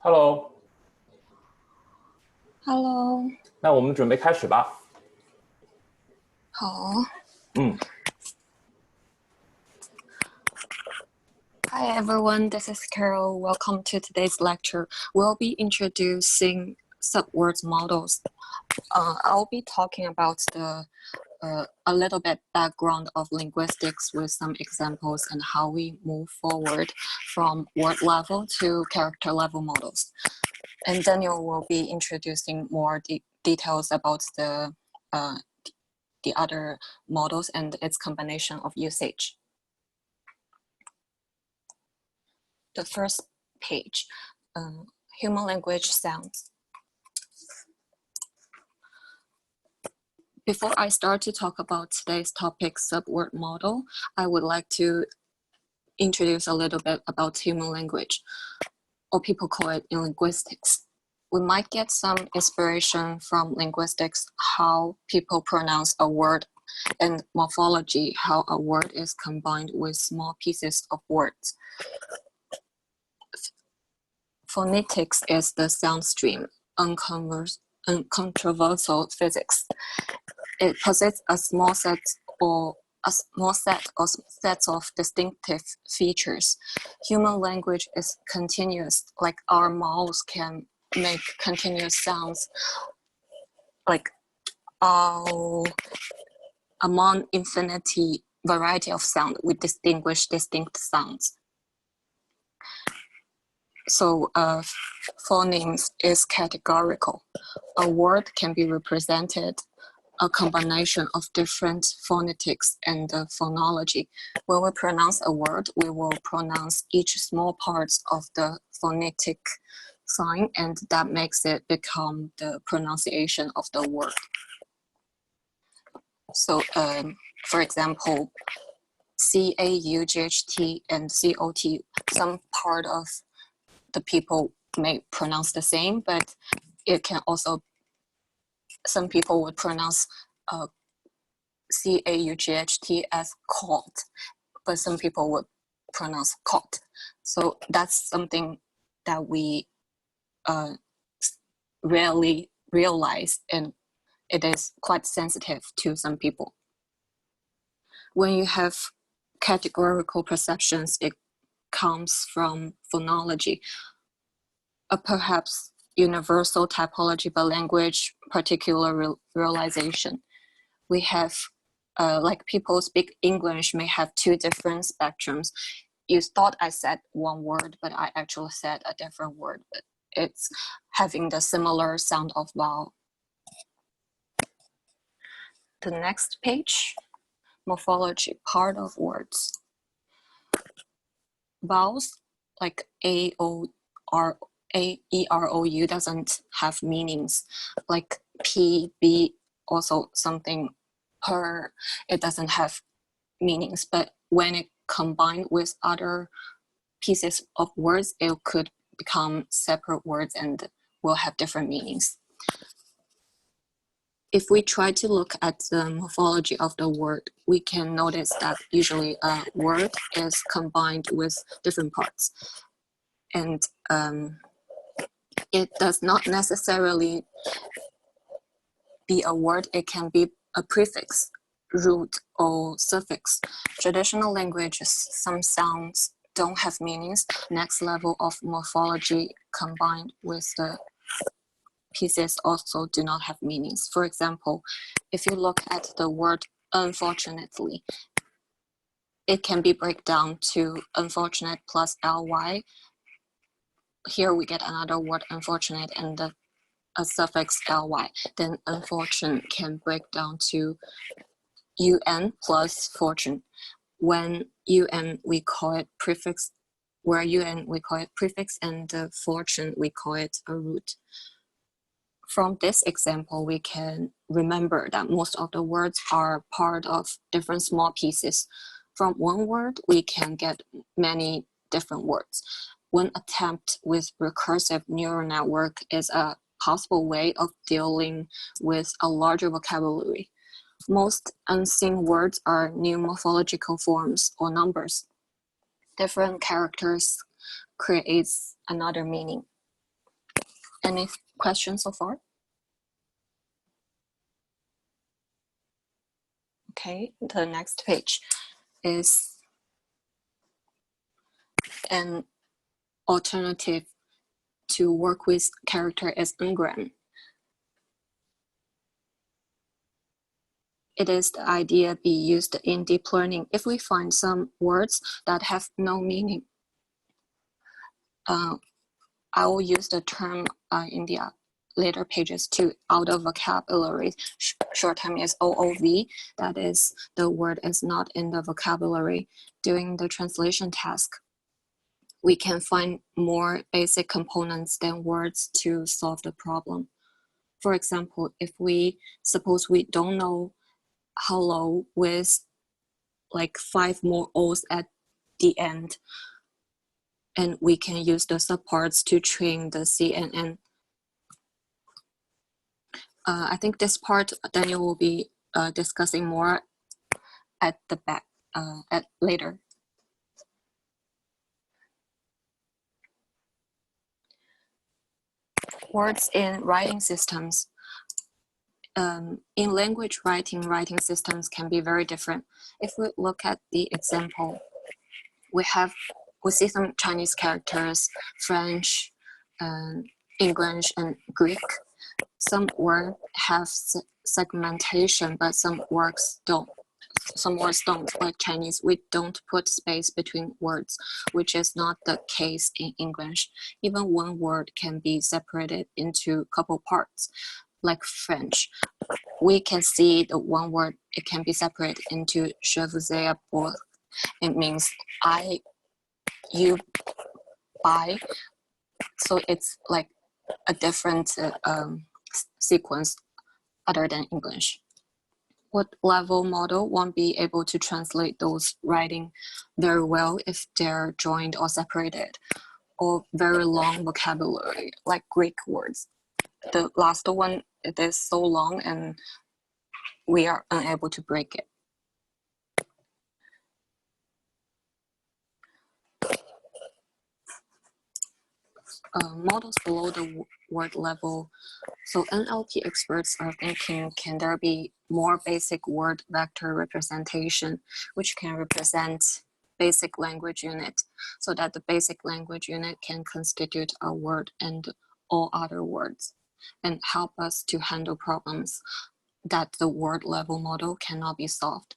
Hello，Hello，那我们准备开始吧。好。嗯，Hi everyone, this is Carol. Welcome to today's lecture. We'll be introducing subword models. I'll be talking about a little bit background of linguistics with some examples and how we move forward from word level to character level models. And Daniel will be introducing more details about the other models and its combination of usage. The first page, human language sounds. Before I start to talk about today's topic, subword model, I would like to introduce a little bit about human language, or people call it in linguistics. We might get some inspiration from linguistics, how people pronounce a word, and morphology, how a word is combined with small pieces of words. Phonetics is the sound stream, uncontroversial physics. It possesses a small set of sets of distinctive features. Human language is continuous, like our mouths can make continuous sounds, like among infinity variety of sound, we distinguish distinct sounds. So phonemes is categorical. A word can be represented a combination of different phonetics and phonology. When we pronounce a word, we will pronounce each small parts of the phonetic sign, and that makes it become the pronunciation of the word. So for example, CAUGHT and COT, some part of the people may pronounce the same, but it can also, some people would pronounce CAUGHT as caught, but some people would pronounce caught. So that's something that we rarely realize, and it is quite sensitive to some people. When you have categorical perceptions, it comes from phonology, perhaps universal typology, but language particular realization. We have, like people speak English may have two different spectrums. You thought I said one word, but I actually said a different word, but it's having the similar sound of vowel. The next page, morphology, part of words. Vowels like A, O, R, A, E, R, O, U doesn't have meanings. Like P, B, also something per, it doesn't have meanings. But when it combined with other pieces of words, it could become separate words and will have different meanings. If we try to look at the morphology of the word, we can notice that usually a word is combined with different parts. And it does not necessarily be a word, it can be a prefix, root, or suffix. Traditional languages, some sounds don't have meanings. Next level of morphology combined with the pieces also do not have meanings. For example, if you look at the word unfortunately, it can be break down to unfortunate plus ly. Here we get another word unfortunate and a suffix ly. Then unfortunate can break down to un plus fortune. When un we call it prefix, where un we call it prefix, and fortune we call it a root. From this example, we can remember that most of the words are part of different small pieces. From one word, we can get many different words. One attempt with recursive neural network is a possible way of dealing with a larger vocabulary. Most unseen words are new morphological forms or numbers. Different characters creates another meaning. Any questions so far? Okay, the next page is an alternative to work with character as n-gram. It is the idea be used in deep learning. If we find some words that have no meaning, I will use the term in the later pages to out of vocabulary. Short term is OOV. That is, the word is not in the vocabulary. During the translation task, we can find more basic components than words to solve the problem. For example, if we suppose we don't know hello with like 5 more O's at the end, and we can use the subparts to train the CNN. I think this part Daniel will be discussing more at the back at later. Words in writing systems. In language writing systems can be very different. If we look at the example, we see some Chinese characters, French, English, and Greek. Some words have segmentation, but some words don't. Some words don't, like Chinese. We don't put space between words, which is not the case in English. Even one word can be separated into a couple parts. Like French, we can see the one word, it can be separated into je vous ai apporté. It means I, you, buy. So it's like a different sequence other than English. What level model won't be able to translate those writing very well if they're joined or separated, or very long vocabulary like Greek words. The last one, it is so long and we are unable to break it. Models below the word level. So NLP experts are thinking, can there be more basic word vector representation, which can represent basic language unit, so that the basic language unit can constitute a word and all other words, and help us to handle problems that the word level model cannot be solved.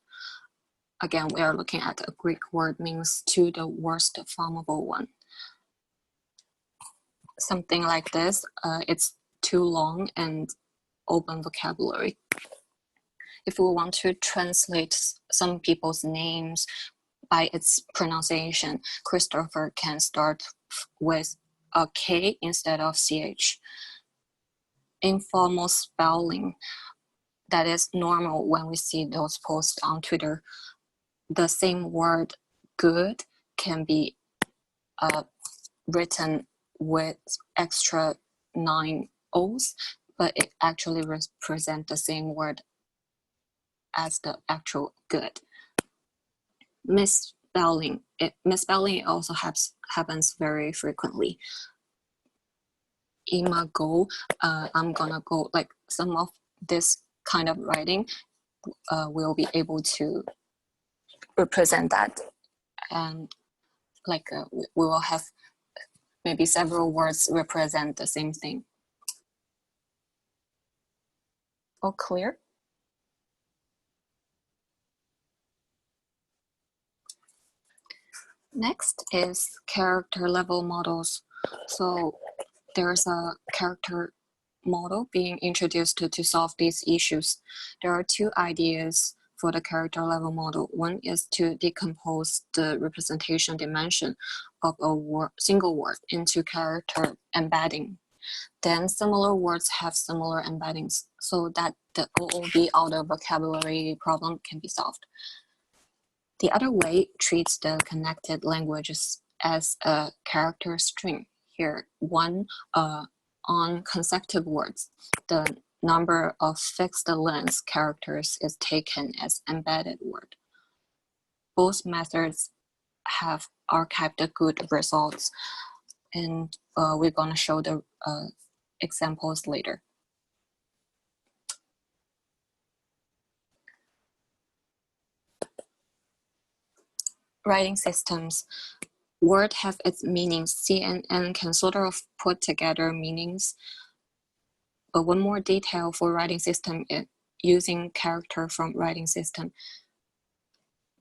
Again, we are looking at a Greek word means to the worst formable one. Something like this, it's too long and open vocabulary. If we want to translate some people's names by its pronunciation, Christopher can start with a K instead of CH. Informal spelling, that is normal when we see those posts on Twitter. The same word good can be written with extra 9 O's, but it actually represents the same word as the actual good. Misspelling also happens very frequently. Imago, I'm gonna go, like some of this kind of writing will be able to represent that. And like we will have maybe several words represent the same thing. All clear? Next is character level models. So there's a character model being introduced to solve these issues. There are 2 ideas for the character level model. One is to decompose the representation dimension of a single word into character embedding. Then similar words have similar embeddings so that the OOV out of vocabulary problem can be solved. The other way treats the connected languages as a character string. Here, one on consecutive words, the number of fixed length characters is taken as embedded word. Both methods have archived good results, and we're going to show the examples later. Writing systems. Word have its meanings. CNN can sort of put together meanings. But one more detail for writing system is using character from writing system.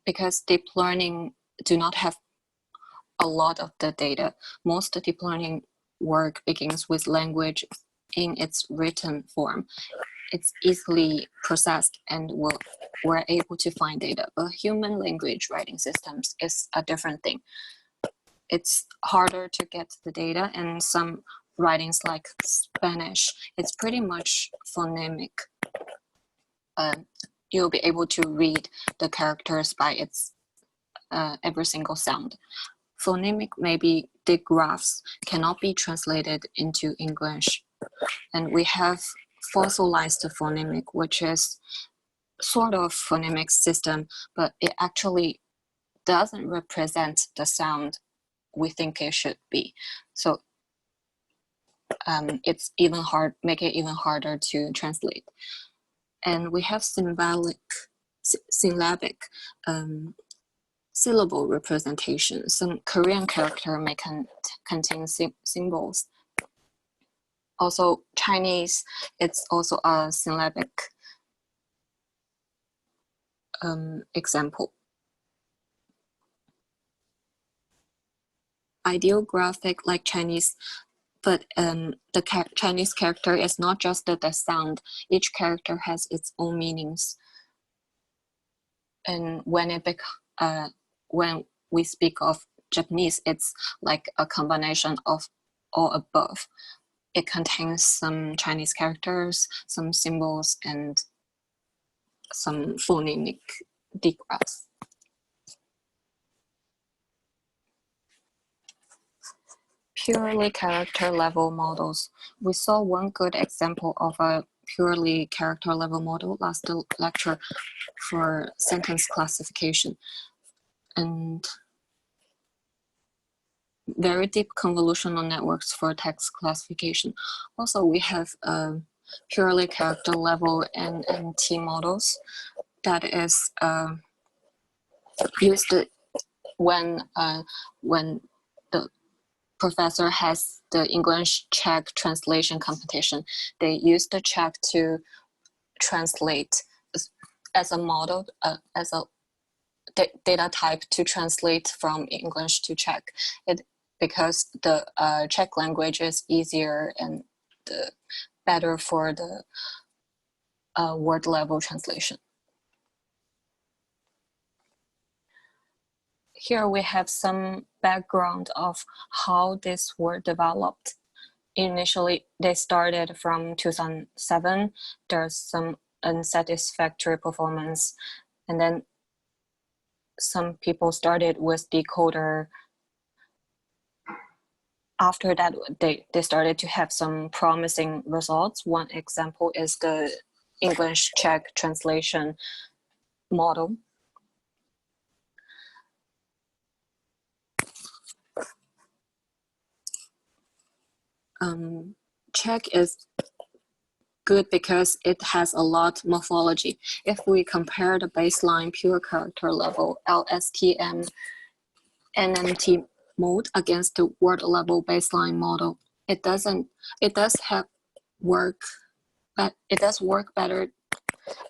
Because deep learning do not have a lot of the data. Most deep learning work begins with language in its written form. It's easily processed and we're able to find data. But human language writing systems is a different thing. It's harder to get the data, and some writings like Spanish, it's pretty much phonemic. You'll be able to read the characters by its every single sound. Phonemic, maybe digraphs, cannot be translated into English. And we have fossilized phonemic, which is sort of phonemic system, but it actually doesn't represent the sound we think it should be. So it's even make it even harder to translate. And we have syllabic syllable representation. Some Korean character may contain symbols. Also Chinese, it's also a syllabic example. Ideographic like Chinese, but the Chinese character is not just the sound. Each character has its own meanings. And when we speak of Japanese, it's like a combination of all above. It contains some Chinese characters, some symbols, and some phonemic digraphs. Purely character level models. We saw one good example of a purely character level model last lecture for sentence classification. And very deep convolutional networks for text classification. Also, we have purely character level NNT models that is used when the professor has the English Czech translation competition. They use the Czech to translate as a model, as a data type to translate from English to Czech. Because the Czech language is easier and better for the word level translation. Here we have some background of how this word developed. Initially, they started from 2007. There's some unsatisfactory performance. And then some people started with decoder. After that, they started to have some promising results. One example is the English Czech translation model. Czech is good because it has a lot morphology. If we compare the baseline pure character level LSTM NNT mode against the word level baseline model, it does work better.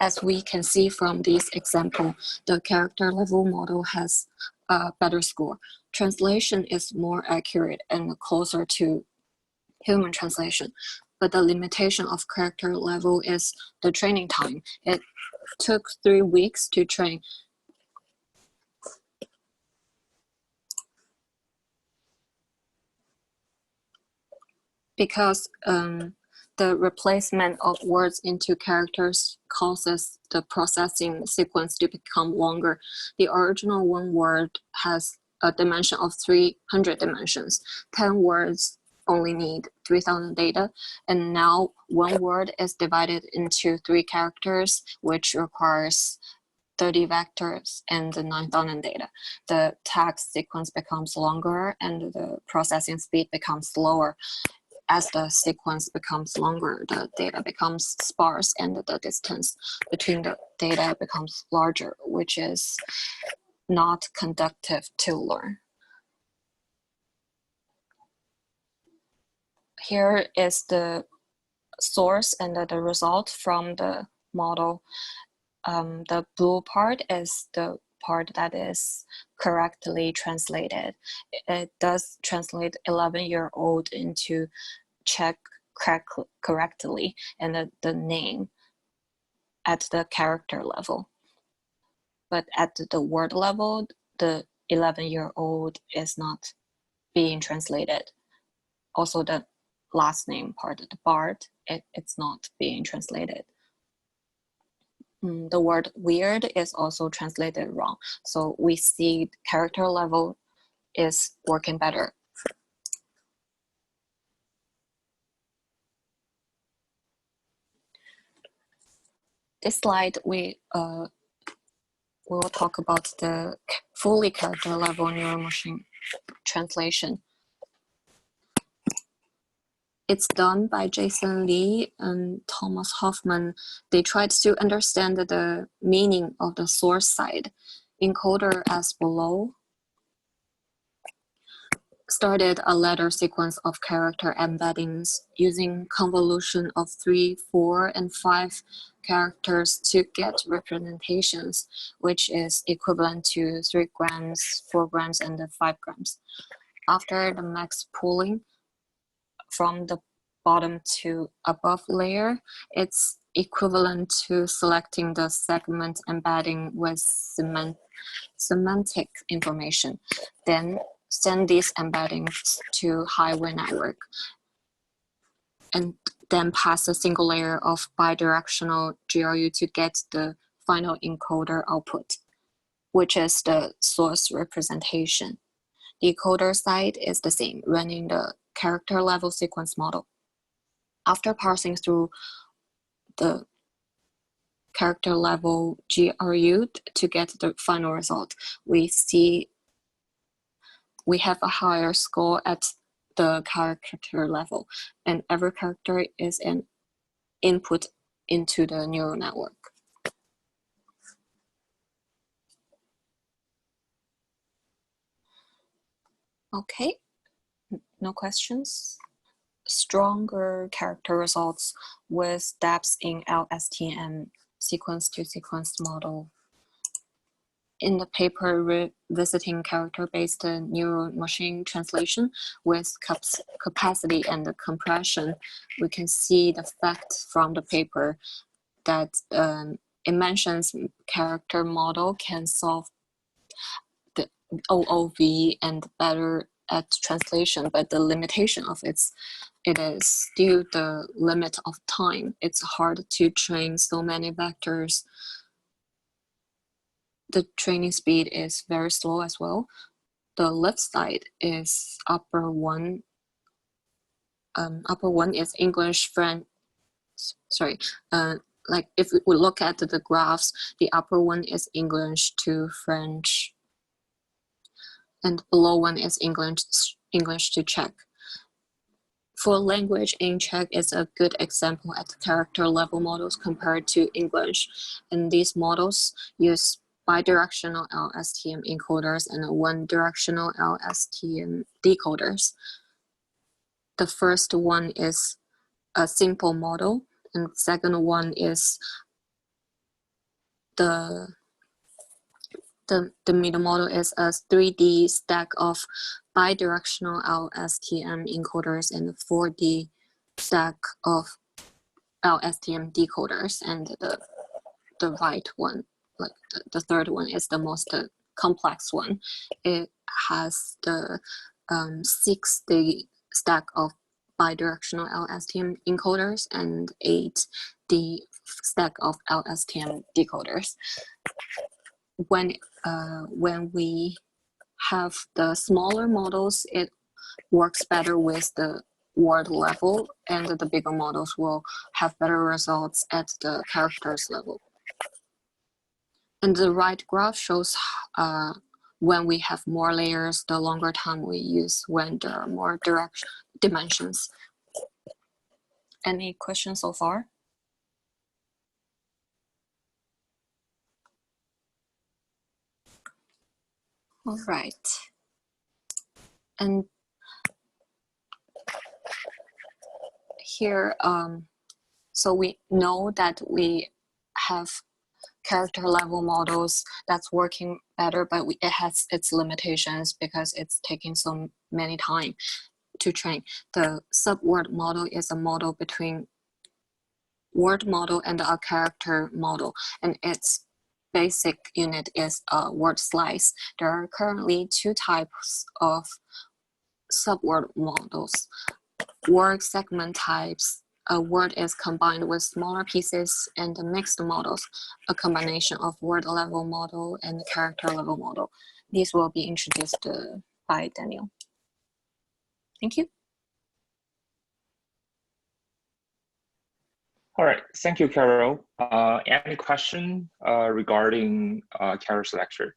As we can see from this example, the character level model has a better score. Translation is more accurate and closer to human translation, but the limitation of character level is the training time. It took 3 weeks to train. Because the replacement of words into characters causes the processing sequence to become longer. The original one word has a dimension of 300 dimensions. 10 words only need 3,000 data, and now one word is divided into 3 characters, which requires 30 vectors and 9,000 data. The text sequence becomes longer and the processing speed becomes slower. as the sequence becomes longer, the data becomes sparse and the distance between the data becomes larger, which is not conducive to learn. Here is the source and the result from the model. The blue part is the part that is correctly translated. It does translate 11-year-old into check correctly, and the name at the character level. But at the word level, the 11-year-old is not being translated. Also, the last name part, the Bard, it's not being translated. The word weird is also translated wrong. So we see character level is working better. This slide, we will talk about the fully character level neural machine translation. It's done by Jason Lee and Thomas Hoffman. They tried to understand the meaning of the source side. Encoder as below started a letter sequence of character embeddings using convolution of 3, 4, and 5 characters to get representations, which is equivalent to 3 grams, 4 grams, and 5 grams. After the max pooling, from the bottom to above layer, it's equivalent to selecting the segment embedding with semantic information. Then send these embeddings to highway network, and then pass a single layer of bidirectional GRU to get the final encoder output, which is the source representation. The encoder side is the same, running the character level sequence model. After parsing through the character level GRU to get the final result, we see we have a higher score at the character level, and every character is an input into the neural network. Okay, no questions? Stronger character results with steps in LSTM sequence-to-sequence model. In the paper revisiting character-based neural machine translation with capacity and compression, we can see the fact from the paper that it mentions character model can solve the OOV and better at translation, but the limitation of it is still the limit of time. It's hard to train so many vectors. The training speed is very slow as well. The left side is upper one is English, French, sorry, like if we look at the graphs, the upper one is English to French, and below one is English to Czech. For language in Czech is a good example at character level models compared to English, and these models use bidirectional LSTM encoders and one-directional LSTM decoders. The first one is a simple model, and the second one is the middle model is a 3D stack of bidirectional LSTM encoders and a 4D stack of LSTM decoders, and the right one, like the third one, is the most complex one. It has the 6D stack of bidirectional LSTM encoders and 8D stack of LSTM decoders. When we have the smaller models, it works better with the word level, and the bigger models will have better results at the characters level. And the right graph shows when we have more layers, the longer time we use when there are more dimensions. Any questions so far? All right. And here, so we know that we have character level models that's working better, but it has its limitations because it's taking so many time to train. The subword model is a model between word model and a character model, and its basic unit is a word slice. There are currently two types of subword models. Word segment types, a word is combined with smaller pieces, and the mixed models, a combination of word level model and character level model. These will be introduced by Daniel. Thank you. All right, thank you, Carol. Any question regarding Carol's lecture?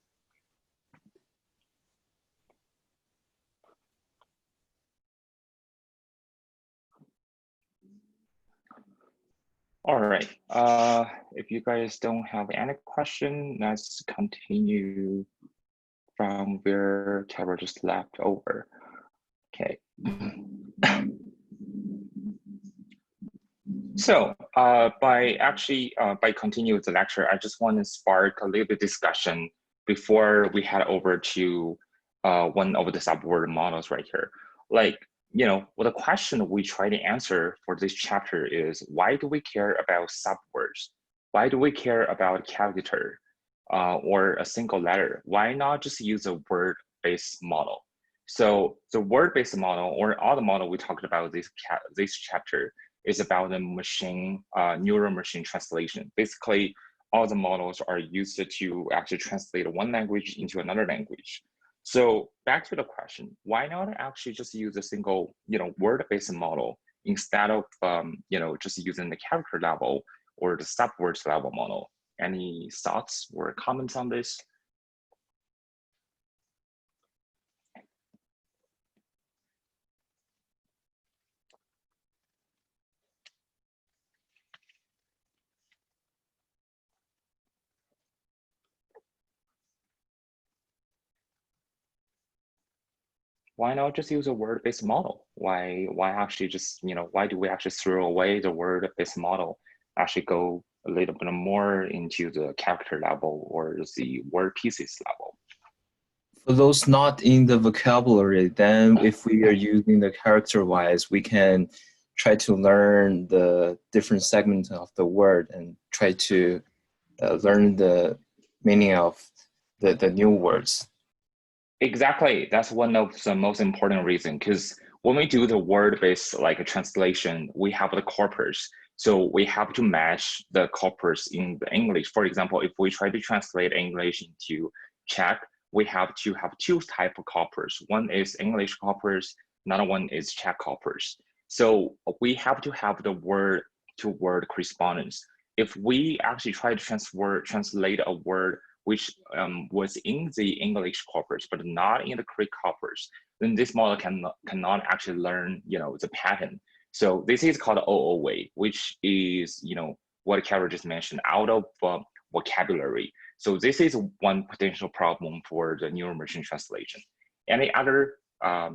All right, if you guys don't have any question, let's continue from where Carol just left over. Okay. So by continuing the lecture, I just want to spark a little bit discussion before we head over to one of the subword models right here. Like, well, the question we try to answer for this chapter is, why do we care about subwords? Why do we care about character or a single letter? Why not just use a word-based model? So the word-based model, or all the model we talked about this chapter, is about the neural machine translation. Basically, all the models are used to actually translate one language into another language. So back to the question, why not actually just use a single, word-based model instead of, just using the character level or the subwords level model? Any thoughts or comments on this? Why not just use a word-based model? Why actually just, why do we actually throw away the word-based model, actually go a little bit more into the character level or the word pieces level? For those not in the vocabulary, then if we are using the character-wise, we can try to learn the different segments of the word and try to learn the meaning of the new words. Exactly, that's one of the most important reasons, because when we do the word-based translation, we have the corpus. So we have to match the corpus in the English. For example, if we try to translate English into Czech, we have to have two types of corpus. One is English corpus, another one is Czech corpus. So we have to have the word-to-word correspondence. If we actually try to translate a word which was in the English corpus, but not in the Greek corpus, then this model cannot actually learn, the pattern. So this is called OOA, which is, what Carol just mentioned, out of vocabulary. So this is one potential problem for the neural machine translation. Any other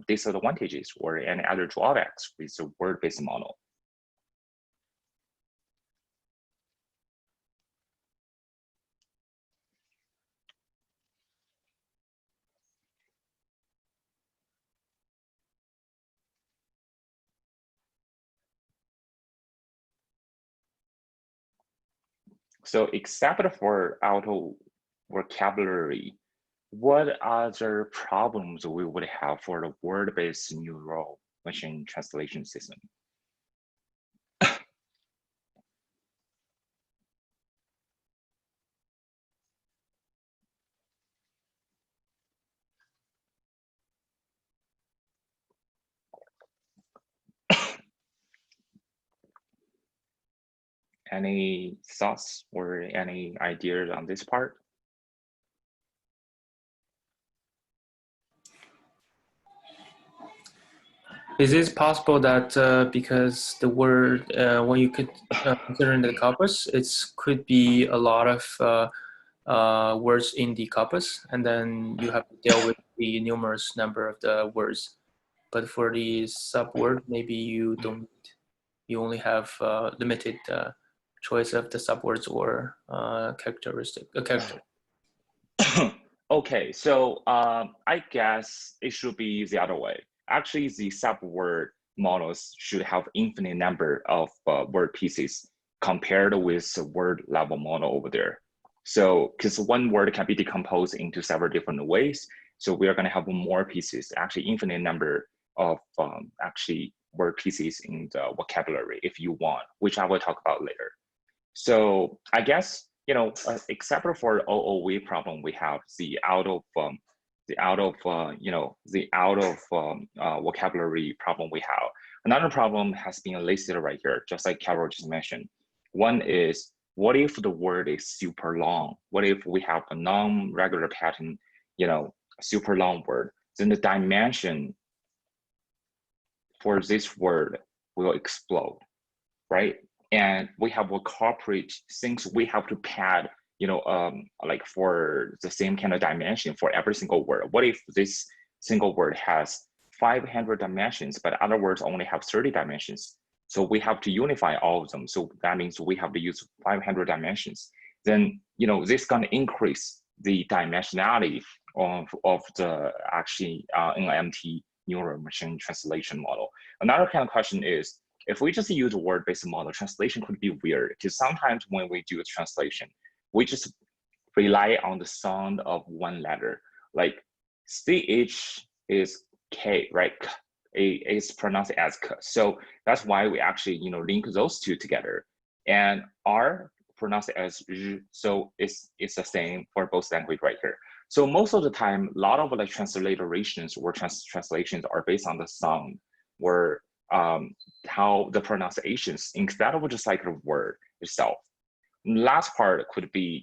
disadvantages or any other drawbacks with the word-based model? So except for auto vocabulary, what other problems we would have for the word-based neural machine translation system? Any thoughts or any ideas on this part? Is it possible that because the word, when you could consider in the corpus, it could be a lot of words in the corpus, and then you have to deal with the numerous number of the words. But for the subword, maybe you don't. You only have limited choice of the subwords or character. Okay, so I guess it should be the other way. Actually, the subword models should have infinite number of word pieces compared with the word level model over there. So, because one word can be decomposed into several different ways, so we are going to have more pieces, actually infinite number of actually word pieces in the vocabulary if you want, which I will talk about later. So I guess, except for OOV problem, we have the out of vocabulary problem we have. Another problem has been listed right here, just like Carol just mentioned. One is, what if the word is super long? What if we have a non-regular pattern, super long word? Then the dimension for this word will explode, right? And we have a corporate things we have to pad, like for the same kind of dimension for every single word. What if this single word has 500 dimensions, but other words only have 30 dimensions? So we have to unify all of them. So that means we have to use 500 dimensions. Then, this is going to increase the dimensionality of the actually NMT neural machine translation model. Another kind of question is, if we just use a word-based model, translation could be weird, because sometimes when we do a translation, we just rely on the sound of one letter. Like CH is K, right? A is pronounced as K. So that's why we actually, link those two together. And R pronounced as R, so it's the same for both language right here. So most of the time, a lot of like transliterations or translations are based on the sound, where how the pronunciations instead of just like the word itself. Last part could be,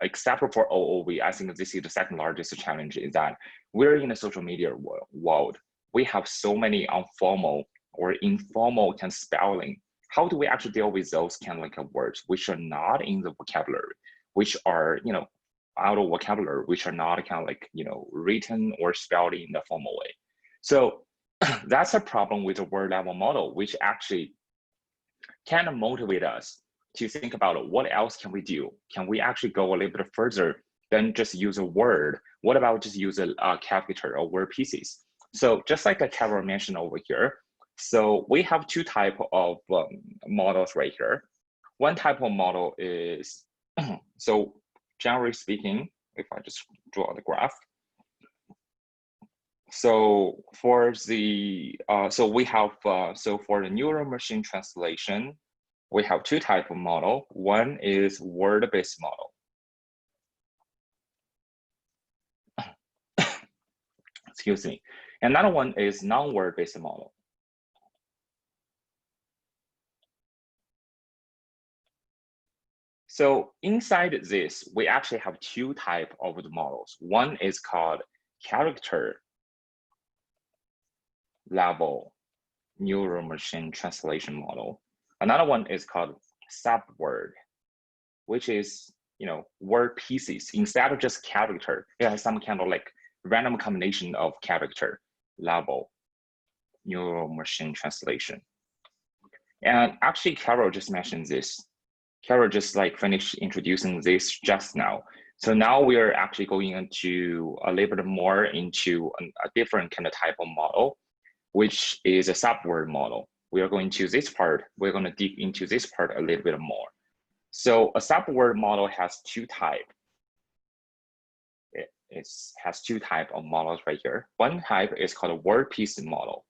except for OOV, I think this is the second largest challenge, is that we're in a social media world. We have so many informal or informal kind of spelling. How do we actually deal with those kind of like words which are not in the vocabulary, which are, out of vocabulary, which are not kind of like, written or spelled in the formal way? So that's a problem with the word level model, which actually kind of motivate us to think about what else can we do? Can we actually go a little bit further than just use a word? What about just use a character or word pieces? So just like Carol mentioned over here, so we have two types of models right here. One type of model is, so generally speaking, if I just draw the graph, so for the we have so for the neural machine translation, we have two types of model. One is word-based model. Excuse me. Another one is non-word-based model. So inside this, we actually have two types of the models. One is called character level neural machine translation model. Another one is called subword, which is, word pieces. Instead of just character, it has some kind of like random combination of character level neural machine translation. And actually, Carol just mentioned this. Carol just like finished introducing this just now. So now we are actually going into a little bit more into a different kind of type of model, which is a subword model. We are going to this part. We're going to dig into this part a little bit more. So a subword model has two types. It has two types of models right here. One type is called a word piece model.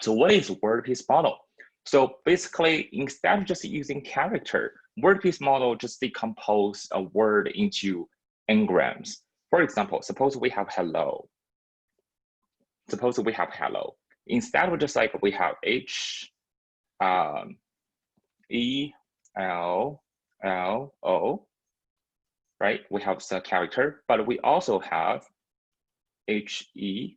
So what is word piece model? So basically, instead of just using character, word piece model just decompose a word into n-grams. For example, suppose we have hello. Suppose we have hello. Instead of just like we have H, E, L, L, O. right? We have the character, but we also have HELLLLO,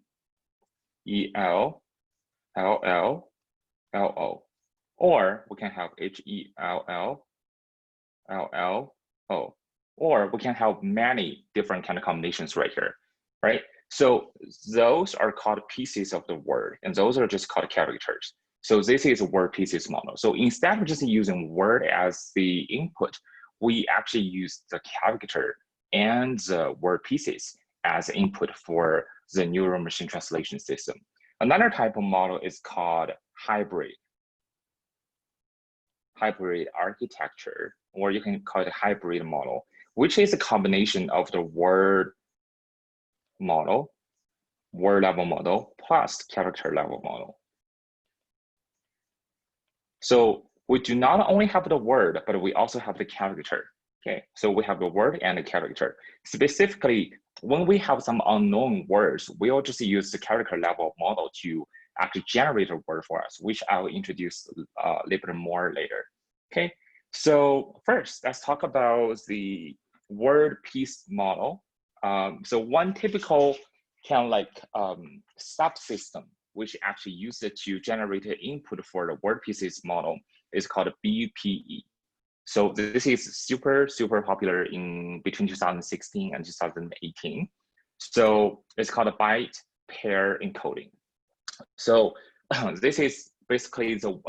or we can have HELLLLO, or we can have many different kind of combinations right here, right? So those are called pieces of the word, and those are just called characters. So this is a word pieces model. So instead of just using word as the input, we actually use the character and the word pieces as input for the neural machine translation system. Another type of model is called hybrid architecture, or you can call it a hybrid model, which is a combination of the word level model plus character level model. So we do not only have the word, but we also have the character. Okay, so we have the word and the character. Specifically, when we have some unknown words, we'll just use the character level model to actually generate a word for us, which I will introduce a little bit more later. Okay, so first, let's talk about the word piece model. So one typical kind of like subsystem, which actually uses it to generate an input for the word pieces model, is called BPE. So this is super popular in between 2016 and 2018. So it's called a byte pair encoding. So this is basically the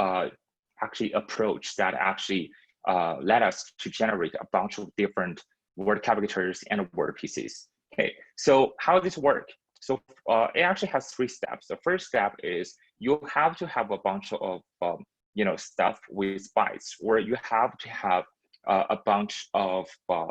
actually approach that actually led us to generate a bunch of different word characters and word pieces. Okay, so how does this work? So it actually has 3 steps. The first step is you have to have a bunch of stuff with bytes, or you have to have a bunch of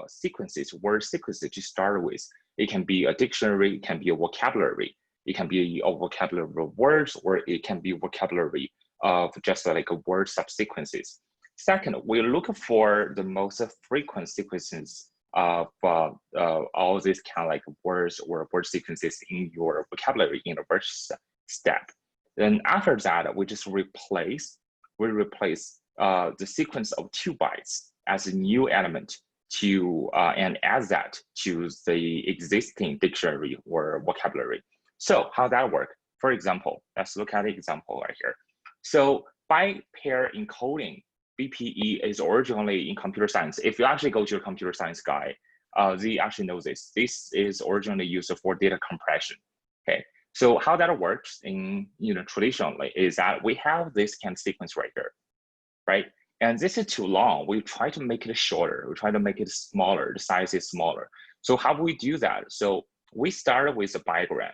sequences, word sequences to start with. It can be a dictionary, it can be a vocabulary, it can be a vocabulary of words, or it can be vocabulary of just like a word subsequences. Second, we look for the most frequent sequences of all these kind of like words or word sequences in your vocabulary in the first step. Then after that, we just replace the sequence of 2 bytes as a new element to and add that to the existing dictionary or vocabulary. So how that work? For example, let's look at the example right here. So byte pair encoding, BPE, is originally in computer science. If you actually go to your computer science guy, they actually know this. This is originally used for data compression. Okay, so how that works in traditionally is that we have this kind of sequence right here, right? And this is too long. We try to make it shorter. We try to make it smaller. The size is smaller. So how do we do that? So we start with a bigram.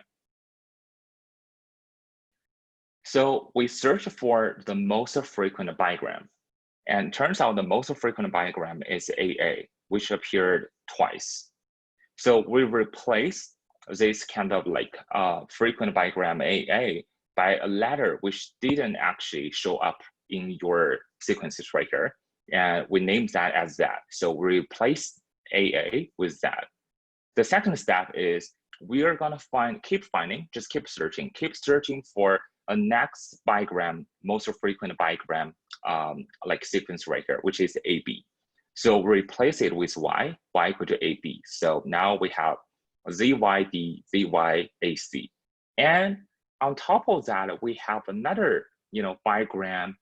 So we search for the most frequent bigram. And turns out the most frequent bigram is AA, which appeared twice. So we replace this kind of like frequent bigram AA by a letter which didn't actually show up in your sequences right here. And we named that as that. So we replace AA with that. The second step is we are gonna keep searching for a next bigram, most frequent bigram like sequence right here, which is AB. So we replace it with Y equal to AB. So now we have ZYD, ZYAC. And on top of that, we have another bigram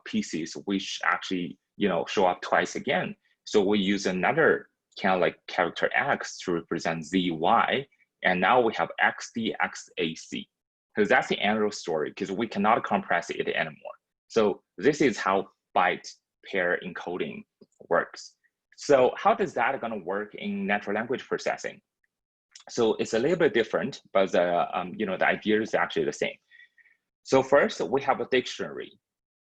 pieces which actually show up twice again. So we use another kind of like character X to represent ZY, and now we have XDXAC. Because that's the end of the story, because we cannot compress it anymore. So this is how byte pair encoding works. So how does that gonna work in natural language processing? So it's a little bit different, but the idea is actually the same. So first we have a dictionary,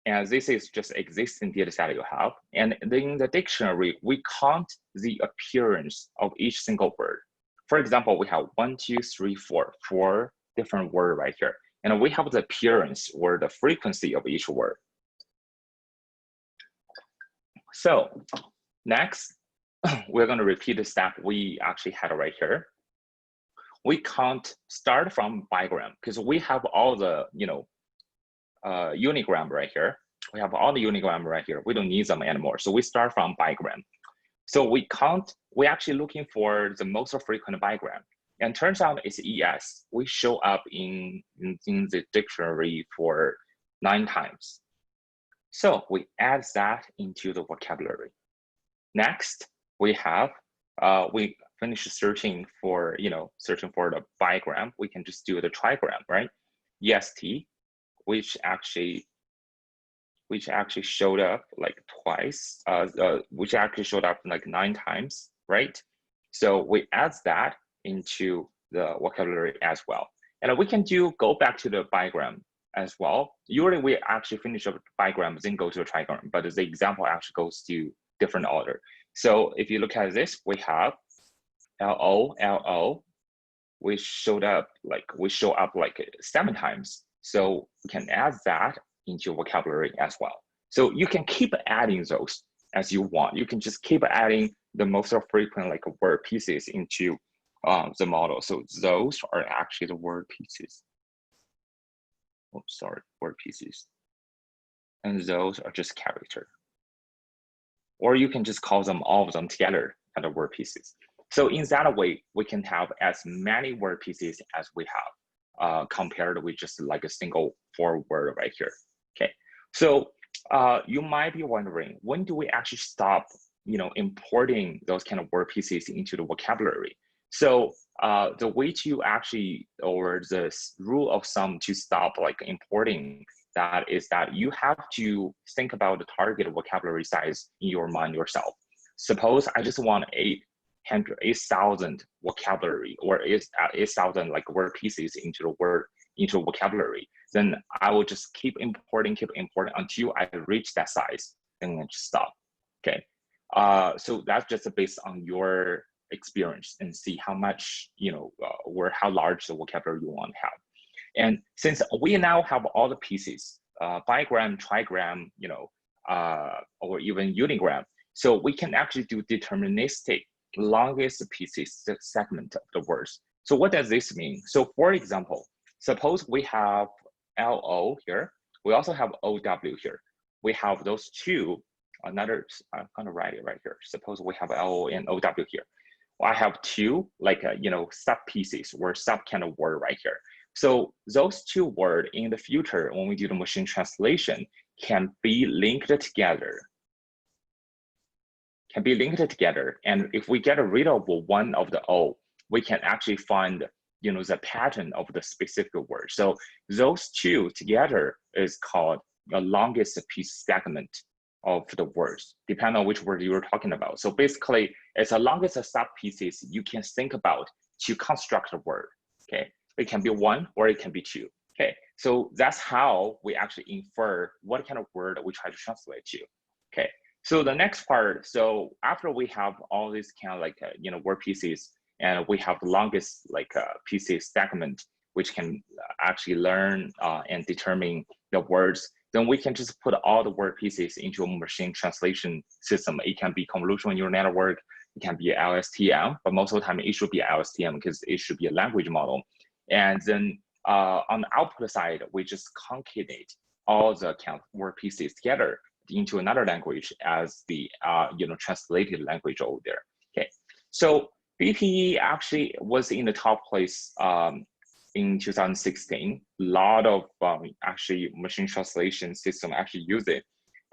and this is just existing data set you have. And in the dictionary, we count the appearance of each single word. For example, we have 1, 2, 3, 4 different words right here. And we have the appearance or the frequency of each word. So next, we're going to repeat the step we actually had right here. We start from bigram, because we have all the unigram right here. We have all the unigram right here. We don't need them anymore. So we start from bigram. So we we're actually looking for the most frequent bigram. And turns out it's ES. We show up in the dictionary for 9 times. So we add that into the vocabulary. Next, we have, we finish searching for, searching for the bigram. We can just do the trigram, right? EST, which actually showed up like twice, which actually showed up like 9 times, right? So we add that into the vocabulary as well. And we can go back to the bigram as well. Usually we actually finish up the bigram, then go to the trigram, but the example actually goes to different order. So if you look at this, we have LO, which show up like 7 times. So we can add that into vocabulary as well. So you can keep adding those as you want. You can just keep adding the most frequent like word pieces into the model. So those are actually the word pieces. Oh, sorry, word pieces. And those are just character. Or you can just call them all of them together as the word pieces. So in that way, we can have as many word pieces as we have compared with just like a single 4 word right here. Okay, so you might be wondering, when do we actually stop, importing those kind of word pieces into the vocabulary? So the way to actually, or the rule of thumb to stop like importing that is that you have to think about the target vocabulary size in your mind yourself. Suppose I just want 8,000 vocabulary or 8,000 like word pieces into vocabulary. Then I will just keep importing until I reach that size, and then just stop. Okay, so that's just based on your experience and see how much or how large the vocabulary you want to have. And since we now have all the pieces, bigram, trigram, or even unigram, so we can actually do deterministic longest pieces segment of the words. So what does this mean? So for example, suppose we have LO here. We also have OW here. We have those two. I'm gonna write it right here. Suppose we have LO and OW here. Well, I have 2 like sub pieces or sub kind of word right here. So those 2 words in the future, when we do the machine translation, can be linked together. And if we get rid of one of the O, we can actually find the pattern of the specific word. So those 2 together is called the longest piece segment of the words, depending on which word you're talking about. So basically, it's the longest sub pieces you can think about to construct a word. Okay, it can be 1 or it can be 2. Okay, so that's how we actually infer what kind of word we try to translate to. Okay, so the next part. So after we have all these kind of like word pieces, and we have the longest like pieces segment, which can actually learn and determine the words. Then we can just put all the word pieces into a machine translation system. It can be convolutional neural network, it can be LSTM, but most of the time it should be LSTM because it should be a language model. And then on the output side, we just concatenate all the word pieces together into another language as the translated language over there. Okay, so BPE actually was in the top place in 2016. A lot of actually machine translation system actually use it,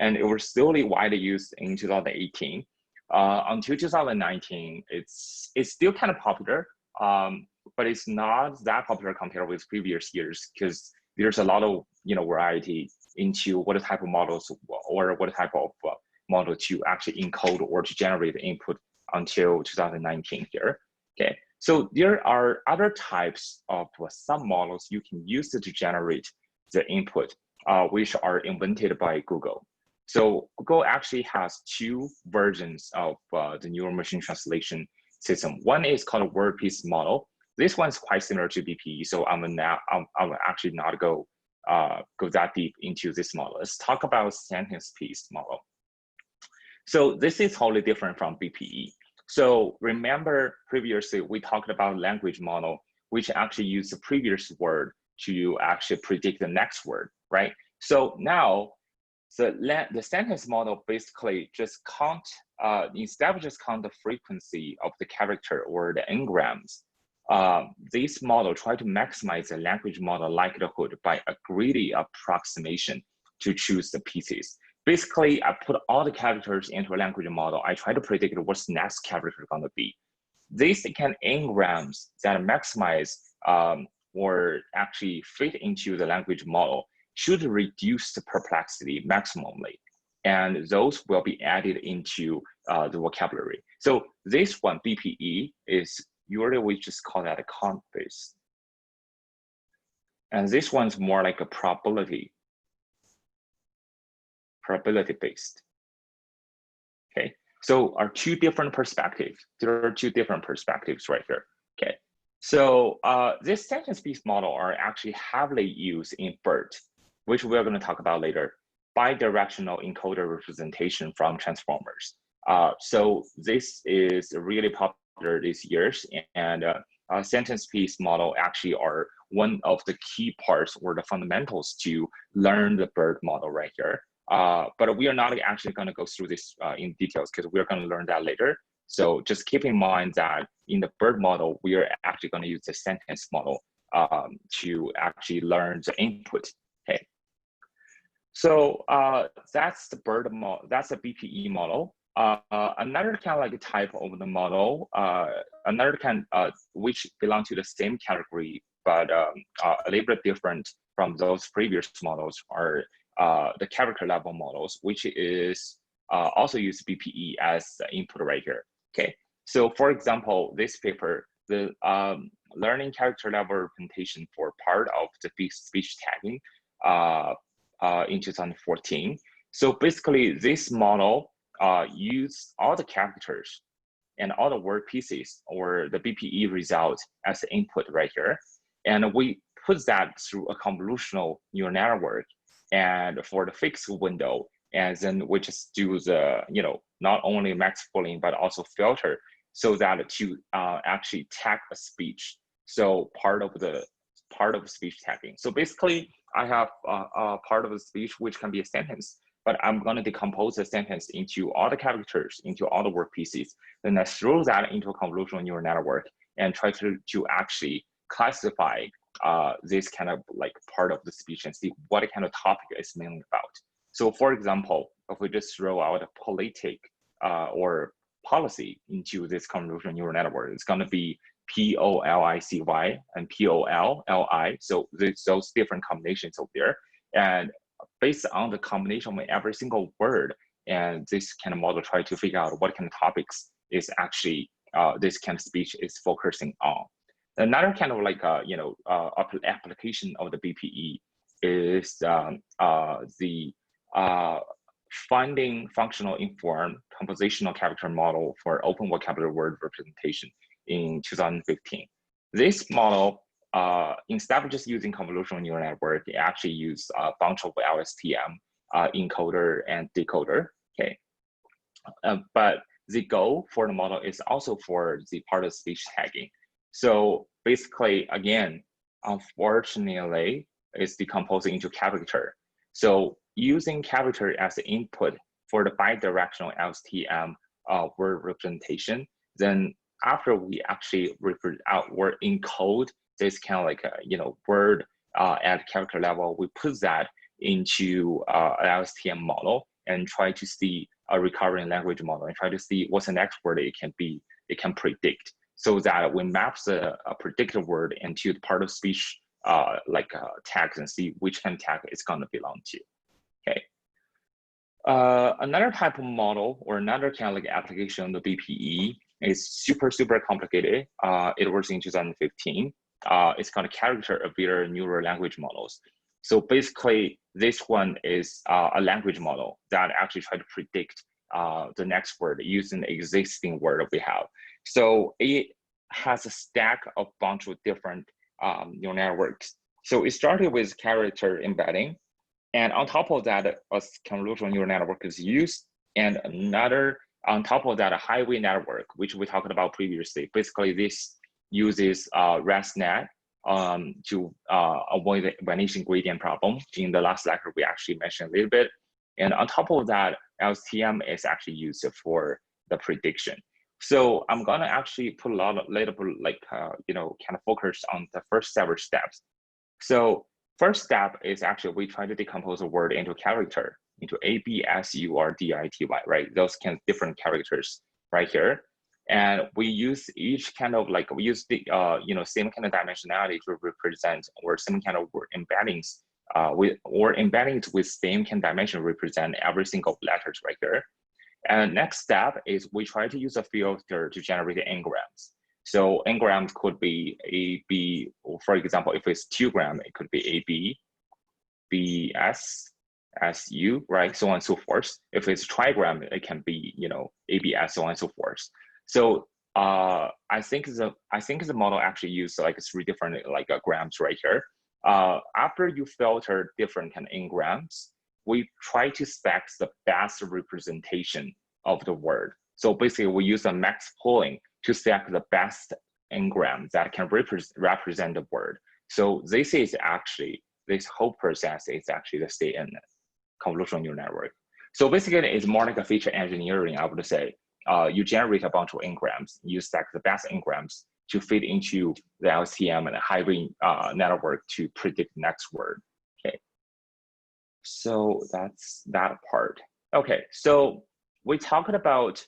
and it was still widely used in 2018. Until 2019, it's still kind of popular, but it's not that popular compared with previous years because there's a lot of variety into what type of models or what type of model to actually encode or to generate the input until 2019 here. Okay, so there are other types of submodels you can use to generate the input, which are invented by Google. So Google actually has 2 versions of the neural machine translation system. One is called a word piece model. This one's quite similar to BPE, so I will actually not go that deep into this model. Let's talk about sentence piece model. So this is totally different from BPE. So remember previously we talked about language model, which actually use the previous word to actually predict the next word, right? So now the sentence model basically just count instead of just count the frequency of the character or the n-grams, this model try to maximize the language model likelihood by a greedy approximation to choose the pieces. Basically, I put all the characters into a language model. I try to predict what's the next character gonna be. These can n-grams that maximize or actually fit into the language model should reduce the perplexity maximally. And those will be added into the vocabulary. So this one, BPE, is usually we just call that a count-based. And this one's more like a probability-based. Okay, so our two different perspectives. There are two different perspectives right here. Okay, so this sentence-based model are actually heavily used in BERT, which we're going to talk about later, bidirectional encoder representation from transformers. So this is really popular these years, and sentence-based model actually are one of the key parts or the fundamentals to learn the BERT model right here. But we are not actually going to go through this in details because we're going to learn that later. So just keep in mind that in the BERT model, we are actually going to use the sentence model to actually learn the input. Okay. So that's the BERT model. That's a BPE model. Another kind of like type of the model, another kind which belong to the same category, but a little bit different from those previous models are the character level models, which is also use BPE as the input right here. Okay, so for example, this paper, the learning character level representation for part of the speech tagging in 2014. So basically, this model use all the characters and all the word pieces or the BPE result as the input right here, and we put that through a convolutional neural network and for the fixed window, and then we just do the not only max Boolean but also filter so that to actually tag a speech. So part of speech tagging. So basically, I have a part of the speech which can be a sentence, but I'm going to decompose the sentence into all the characters, into all the word pieces. Then I throw that into a convolutional neural network and try to actually classify this kind of like part of the speech and see what kind of topic it's mainly about. So for example, if we just throw out a politic or policy into this convolutional neural network, it's going to be POLICY and POLLI. So there's those different combinations over there. And based on the combination of every single word, and this kind of model try to figure out what kind of topics is actually this kind of speech is focusing on. Another kind of like application of the BPE is the finding functional informed compositional character model for open vocabulary word representation in 2015. This model, instead of just using convolutional neural network, it actually used a bunch of LSTM encoder and decoder. Okay, but the goal for the model is also for the part of speech tagging. So basically, again, unfortunately, it's decomposing into character. So using character as the input for the bidirectional LSTM word representation, then after we actually encode this kind of like word at character level, we put that into an LSTM model and try to see a recurring language model and try to see what's the next word it can predict, so that we map a predicted word into the part of speech tags and see which kind of tag it's going to belong to. Okay. Another type of model or another kind of like application of the BPE is super complicated. It was in 2015. It's called character-aware neural language models. So basically, this one is a language model that actually try to predict the next word using the existing word that we have. So it has a stack of bunch of different neural networks. So it started with character embedding, and on top of that, a convolutional neural network is used, and another on top of that, a highway network, which we talked about previously. Basically, this uses ResNet to avoid the vanishing gradient problem. In the last lecture, we actually mentioned a little bit. And on top of that, LSTM is actually used for the prediction. So I'm gonna actually put a little bit like you know, kind of focus on the first several steps. So first step is actually we try to decompose a word into character, into A, B, S, U, R, D, I, T, Y, right? Those kind of different characters right here. And we use each kind of like, we use the, you know, same kind of dimensionality to represent, or some kind of word embeddings, or embeddings with same kind of dimension represent every single letters right here. And next step is we try to use a filter to generate n-grams. So n-grams could be A, B, or for example, if it's 2 gram, it could be A, B, B, S, S, U, right? So on and so forth. If it's trigram, it can be, you know, A, B, S, so on and so forth. So I think the model actually used like 3 different like grams right here. After you filter different kind of n-grams, we try to spec the best representation of the word. So basically we use a max pooling to select the best n-gram that can represent the word. So this is actually, this whole process is actually the state in convolutional neural network. So basically it's more like a feature engineering, I would say. You generate a bunch of n-grams, you select the best n-grams to fit into the LSTM and the hybrid network to predict the next word. Okay. So that's that part. Okay, so we talked about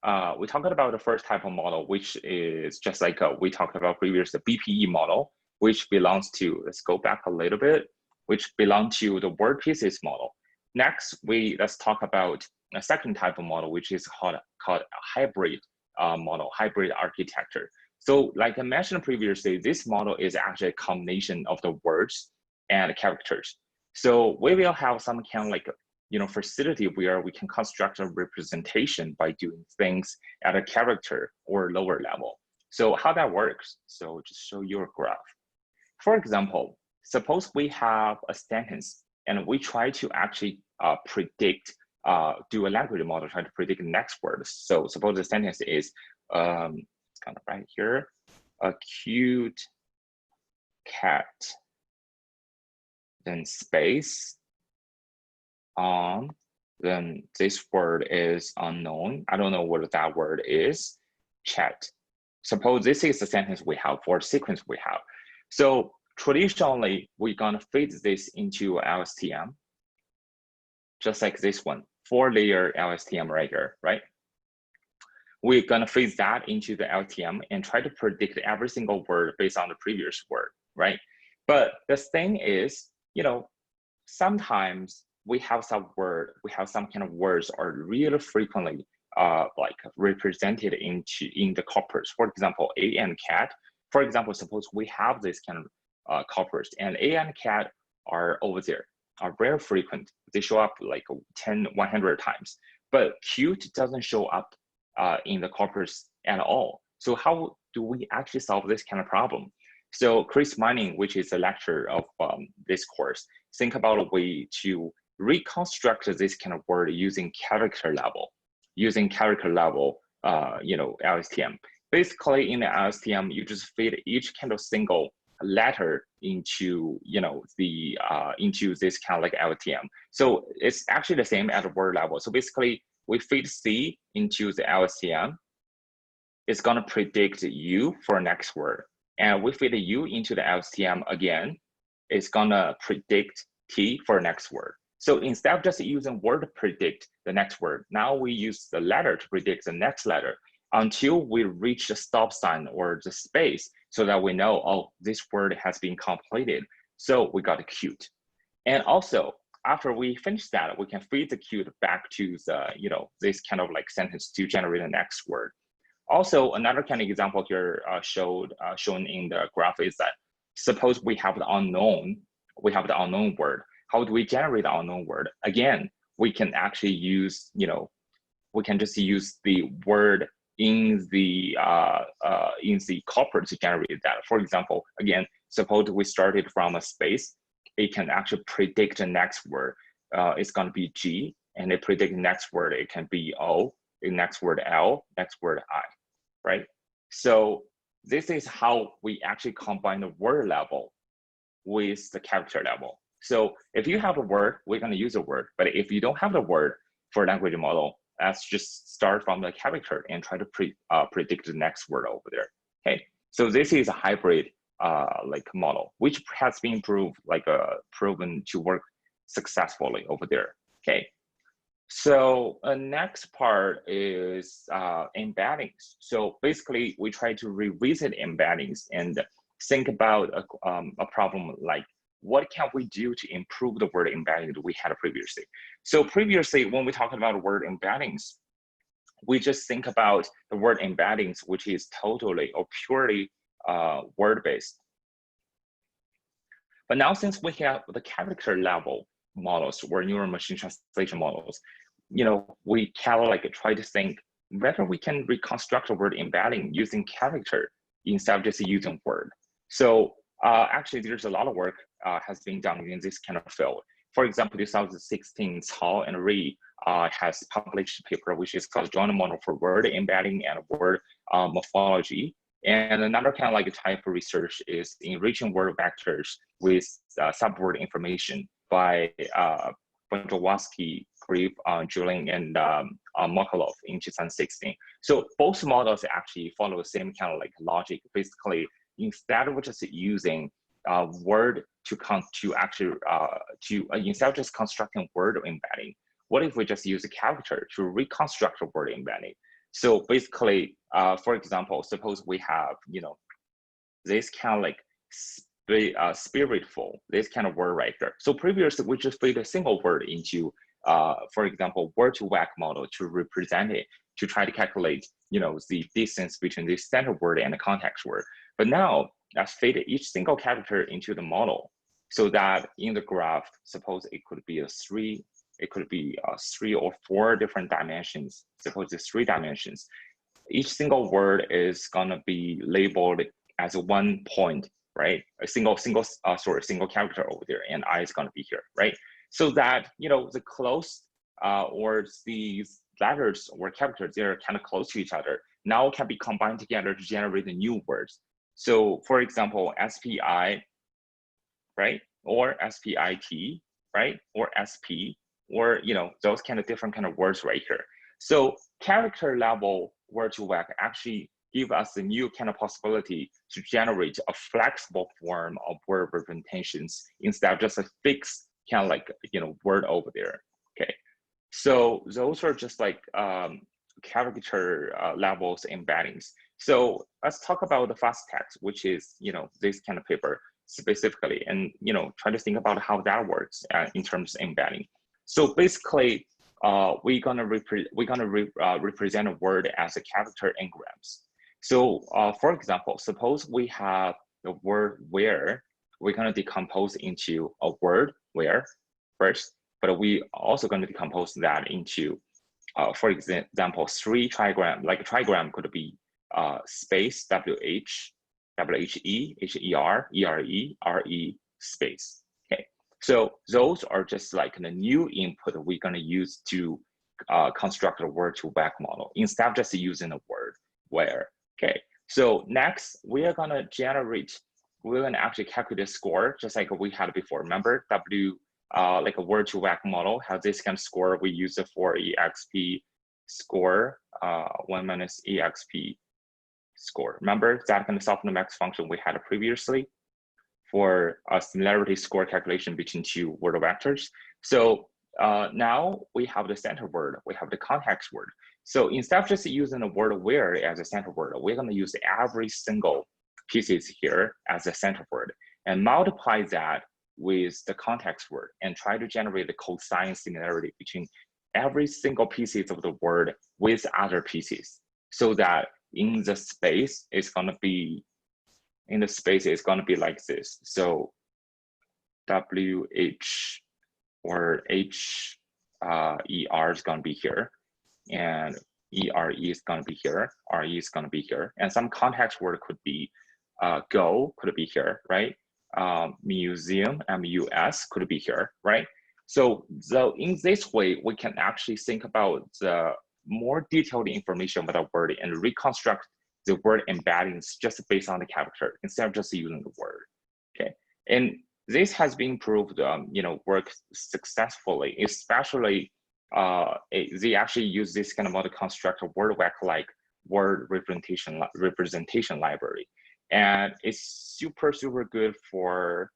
the first type of model, which is just like we talked about previous, the BPE model, which belongs to, let's go back a little bit, which belong to the word pieces model. Next, let's talk about a second type of model, which is called a hybrid model, hybrid architecture. So like I mentioned previously, this model is actually a combination of the words and characters. So we will have some kind of like, you know, facility where we can construct a representation by doing things at a character or lower level. So how that works, so just show you a graph. For example, suppose we have a sentence and we try to actually predict, do a language model, try to predict the next word. So suppose the sentence is, it's kind of right here, a cute cat, then space, then this word is unknown. I don't know what that word is, chat. Suppose this is the sentence we have for sequence we have. So traditionally, we're gonna fit this into LSTM, just like this one, 4-layer LSTM right here, right? We're gonna fit that into the LTM and try to predict every single word based on the previous word, right? But the thing is, you know, sometimes we have some kind of words are really frequently like represented in the corpus. For example, A and cat. For example, suppose we have this kind of corpus, and A and cat are over there, are very frequent. They show up like 10, 100 times. But cute doesn't show up in the corpus at all. So how do we actually solve this kind of problem? So Chris Manning, which is a lecturer of this course, think about a way to reconstruct this kind of word using character level, you know, LSTM. Basically, in the LSTM, you just feed each kind of single letter into, you know, the into this kind of like LSTM. So it's actually the same at the word level. So basically, we feed C into the LSTM. It's gonna predict U for next word, and we feed U into the LSTM again. It's gonna predict T for next word. So instead of just using word to predict the next word, now we use the letter to predict the next letter until we reach the stop sign or the space, so that we know, oh, this word has been completed. So we got a cute. And also, after we finish that, we can feed the cute back to the, you know, this kind of like sentence to generate the next word. Also, another kind of example here shown in the graph is that suppose we have the unknown word. How do we generate the unknown word? Again, we can actually use, you know, we can just use the word in the corpus to generate that. For example, again, suppose we started from a space, it can actually predict the next word. It's going to be G, and it predict the next word. It can be O, the next word L, next word I, right? So this is how we actually combine the word level with the character level. So if you have a word, we're going to use a word. But if you don't have the word for language model, let's just start from the character and try to predict the next word over there. Okay, so this is a hybrid like model, which has been proven to work successfully over there. Okay, so next part is embeddings. So basically, we try to revisit embeddings and think about a problem like, what can we do to improve the word embedding that we had previously? So previously, when we talk about word embeddings, we just think about the word embeddings, which is totally or purely word-based. But now, since we have the character level models or neural machine translation models, we kind of like try to think whether we can reconstruct a word embedding using character instead of just using word. So actually, there's a lot of work has been done in this kind of field. For example, 2016, Cao and Ri has published a paper which is called Joint Model for Word Embedding and Word Morphology. And another kind of like type of research is enriching word vectors with subword information by Bonjowski, Grieve, Julian, and Mokolov in 2016. So both models actually follow the same kind of like logic. Basically, instead of just using word instead of just constructing word embedding, what if we just use a character to reconstruct a word embedding? So basically, for example, suppose we have this kind of like spiritful, this kind of word right there. So previously, we just put a single word into, for example, word-to-vec model to represent it, to try to calculate, the distance between the standard word and the context word. But now, let's fit each single character into the model, so that in the graph, suppose it could be three or four different dimensions. Suppose it's 3 dimensions. Each single word is gonna be labeled as one point, right? A single character over there, and I is gonna be here, right? So that the close or these letters or characters, they're kind of close to each other, now can be combined together to generate the new words. So for example, SPI, right? Or SPIT, right? Or SP, or those kind of different kind of words right here. So character level word-to-vec actually give us a new kind of possibility to generate a flexible form of word representations instead of just a fixed kind of like word over there. Okay, so those are just like character levels embeddings. So let's talk about the fast text, which is this kind of paper specifically, and try to think about how that works in terms of embedding. So basically, we're gonna represent a word as a character engrams. So for example, suppose we have the word where, we're gonna decompose into a word where first, but we also gonna decompose that into, for example, 3 trigram. Like a trigram could be space WH, WHE, HER, ERE, RE space. Okay, so those are just like the new input we're gonna use to construct a word-to-vec model instead of just using the word where. Okay, so next we're gonna actually calculate a score just like we had before. Remember like a word-to-vec model has this kind of score. We use it for EXP score, 1 minus EXP score. Remember that kind of softmax function we had previously for a similarity score calculation between 2 word vectors. So now we have the center word, we have the context word. So instead of just using the word where as a center word, we're going to use every single pieces here as a center word and multiply that with the context word and try to generate the cosine similarity between every single pieces of the word with other pieces, so that in the space it's going to be like this. So WH or HER is going to be here, and ERE is going to be here, RE is going to be here, and some context word could be go, could be here, right? Museum, MUS could be here, right? So in this way, we can actually think about the more detailed information about a word and reconstruct the word embeddings just based on the character instead of just using the word. Okay, and this has been proved, work successfully, especially they actually use this kind of model to construct a word vec like word representation library, and it's super good for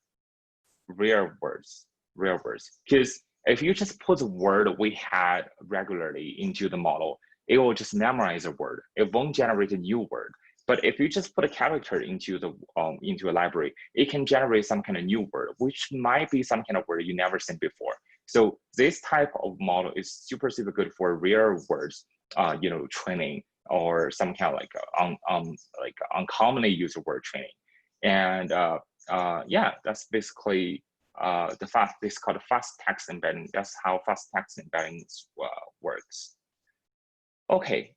rare words. Because if you just put the word we had regularly into the model, it will just memorize a word. It won't generate a new word. But if you just put a character into a library, it can generate some kind of new word, which might be some kind of word you never seen before. So this type of model is super good for rare words, training, or some kind of like uncommonly used word training. And yeah, that's basically this is called fast text embedding. That's how fast text embedding works. Okay,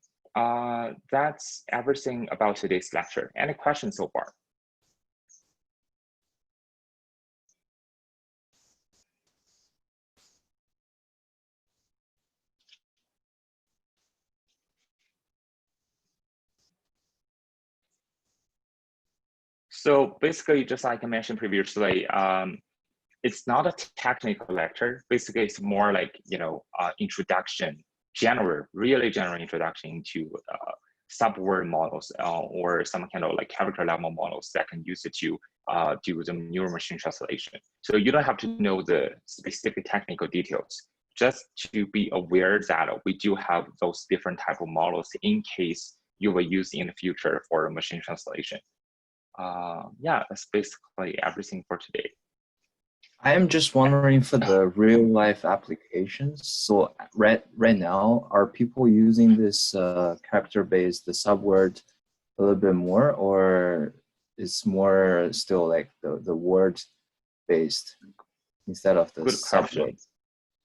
that's everything about today's lecture. Any questions so far? So basically, just like I mentioned previously, it's not a technical lecture. Basically, it's more like, introduction, really general introduction to subword models or some kind of like character level models that can use it to do the neural machine translation. So you don't have to know the specific technical details, just to be aware that we do have those different type of models in case you will use in the future for machine translation. Yeah, that's basically everything for today. I am just wondering for the real life applications. So right now, are people using this character-based, the subword a little bit more, or it's more still like the word-based instead of the Good question. subword?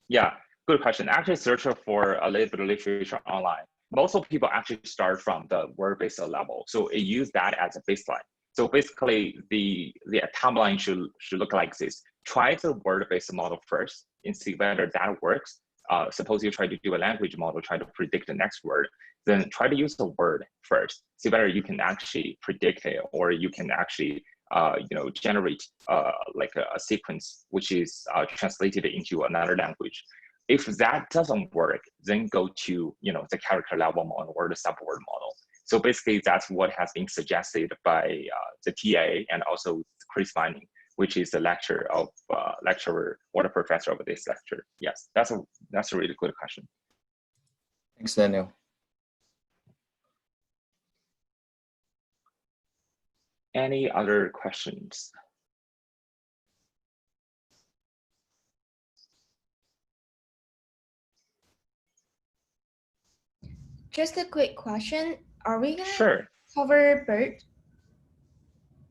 Yeah, good question. Actually, search for a little bit of literature online. Most of people actually start from the word-based level. So it use that as a baseline. So basically, the timeline should look like this. Try the word-based model first and see whether that works. Suppose you try to do a language model, try to predict the next word. Then try to use the word first. See whether you can actually predict it, or you can actually generate like a sequence which is translated into another language. If that doesn't work, then go to the character level model or the subword model. So basically, that's what has been suggested by the TA and also Chris Vining, which is the lecturer or the professor of this lecture. Yes, that's a really good question. Thanks, Daniel. Any other questions? Just a quick question. Are we gonna Sure. cover BERT?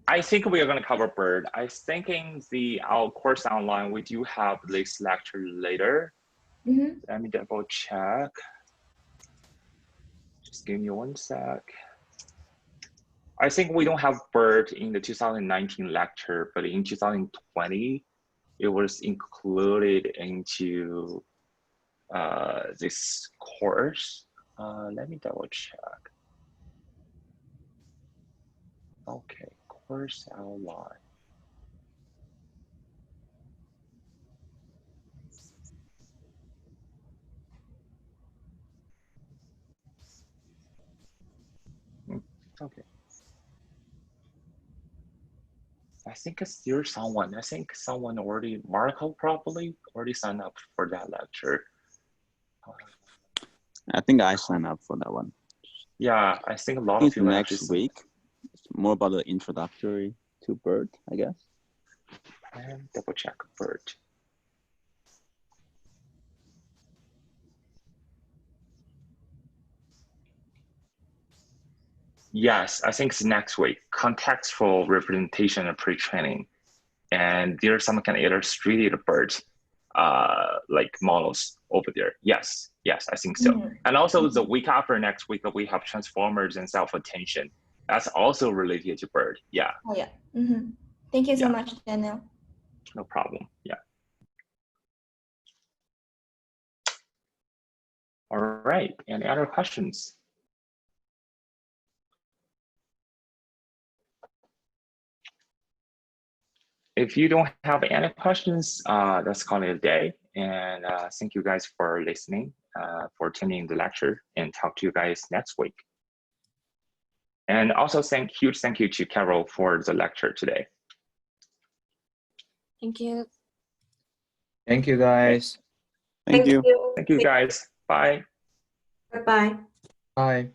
I think we are going to cover BERT. I think in our course online, we do have this lecture later. Mm-hmm. Let me double check. Just give me one sec. I think we don't have BERT in the 2019 lecture, but in 2020, it was included into this course. Let me double check. Okay, course outline. Okay. I think it's still someone. I think someone already, Marco probably already signed up for that lecture. I think I signed up for that one. Yeah, I think a lot of people next week. It's more about the introductory to BERT, I guess. And double check BERT. Yes, I think it's next week. Contextual representation and pre-training. And there's some kind of illustrated BERT like models over there. Yes, I think so. Mm-hmm. And also the week after next week, we have transformers and self-attention. That's also related to BERT. Yeah. Oh yeah. Mm-hmm. Thank you so much, Daniel. No problem. Yeah. All right. Any other questions? if you don't have any questions, let's call it a day. And thank you guys for listening, for tuning in the lecture, and talk to you guys next week. And also huge thank you to Carol for the lecture today. Thank you. Thank you, guys. Thank you. Thank you guys. Bye. Bye-bye. Bye.